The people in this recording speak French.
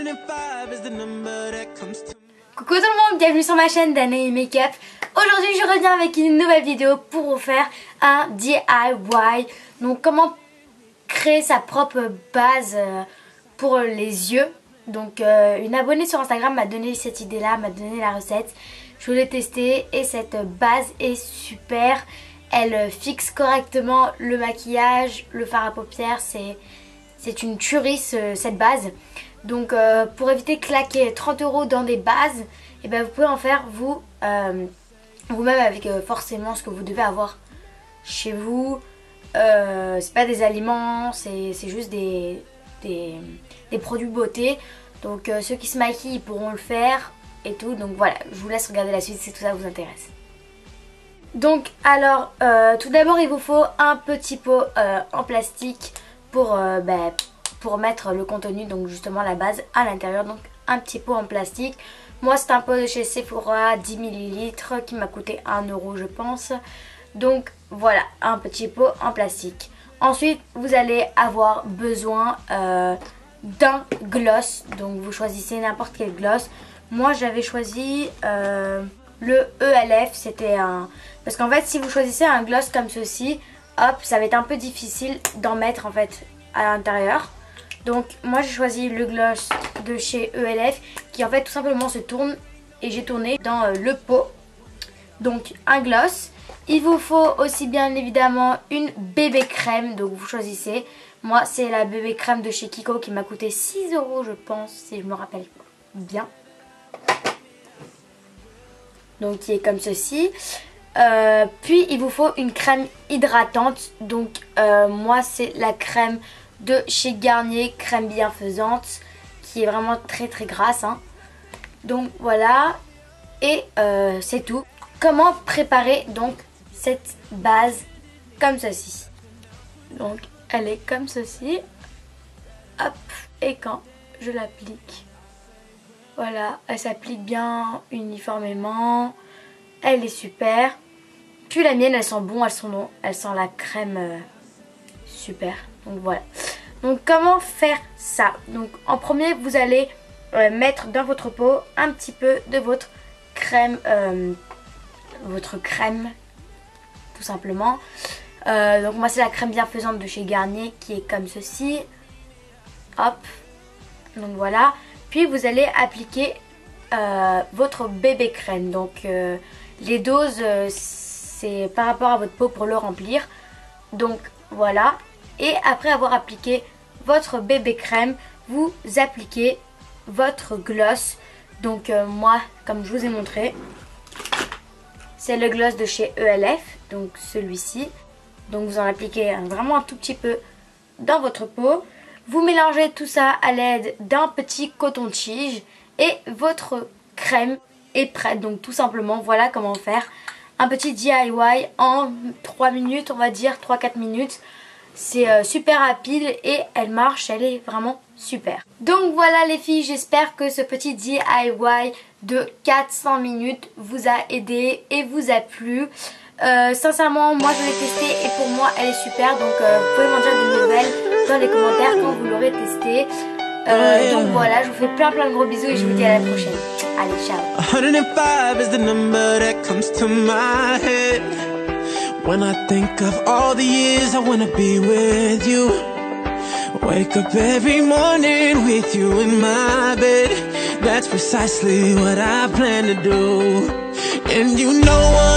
Coucou tout le monde, bienvenue sur ma chaîne Danae Makeup. Aujourd'hui je reviens avec une nouvelle vidéo pour vous faire un DIY. Donc comment créer sa propre base pour les yeux. Donc une abonnée sur Instagram m'a donné cette idée là, m'a donné la recette. Je voulais tester et cette base est super. Elle fixe correctement le maquillage, le fard à paupières, c'est une tuerie cette base. Donc pour éviter de claquer 30 € dans des bases, et ben vous pouvez en faire vous-même avec forcément ce que vous devez avoir chez vous. C'est pas des aliments, c'est juste des produits beauté. Donc ceux qui se maquillent ils pourront le faire et tout. Donc voilà, je vous laisse regarder la suite si tout ça vous intéresse. Donc alors tout d'abord il vous faut un petit pot en plastique pour mettre le contenu, donc justement la base à l'intérieur. Donc un petit pot en plastique. Moi c'est un pot de chez Sephora 10 ml qui m'a coûté 1 € je pense. Donc voilà, un petit pot en plastique. Ensuite vous allez avoir besoin d'un gloss. Donc vous choisissez n'importe quel gloss. Moi j'avais choisi le ELF. C'était un... Parce qu'en fait si vous choisissez un gloss comme ceci, hop, ça va être un peu difficile d'en mettre en fait à l'intérieur. Donc moi j'ai choisi le gloss de chez ELF qui en fait tout simplement se tourne et j'ai tourné dans le pot. Donc un gloss. Il vous faut aussi bien évidemment une bébé crème, donc vous choisissez. Moi c'est la bébé crème de chez Kiko qui m'a coûté 6 € je pense si je me rappelle bien. Donc qui est comme ceci. Puis il vous faut une crème hydratante. Donc moi c'est la crème de chez Garnier, crème bienfaisante, qui est vraiment très très grasse hein. Donc voilà. Et c'est tout. Comment préparer donc cette base comme ceci. Donc elle est comme ceci. Hop. Et quand je l'applique, voilà, elle s'applique bien uniformément. Elle est super. Puis la mienne elle sent bon, elle sent la crème super. Donc voilà. Donc comment faire ça? Donc en premier vous allez mettre dans votre pot un petit peu de votre crème tout simplement. Donc moi c'est la crème bienfaisante de chez Garnier qui est comme ceci. Hop. Donc voilà. Puis vous allez appliquer votre bébé crème. Donc les doses c'est par rapport à votre peau pour le remplir. Donc voilà. Et après avoir appliqué votre bébé crème, vous appliquez votre gloss. Donc moi comme je vous ai montré, c'est le gloss de chez ELF, donc celui-ci. Donc vous en appliquez vraiment un tout petit peu dans votre peau. Vous mélangez tout ça à l'aide d'un petit coton-tige et votre crème est prête. Donc tout simplement voilà comment faire un petit DIY en 3 minutes, on va dire 3-4 minutes. C'est super rapide et elle marche, elle est vraiment super. Donc voilà les filles, j'espère que ce petit DIY de 400 minutes vous a aidé et vous a plu. Sincèrement moi je l'ai testé et pour moi elle est super. Donc vous pouvez m'en dire des nouvelles dans les commentaires quand vous l'aurez testé. Donc voilà, je vous fais plein de gros bisous et je vous dis à la prochaine. Allez, ciao. 105 is the number that comes to my head when I think of all the years I wanna be with you. Wake up every morning with you in my bed. That's precisely what I plan to do. And you know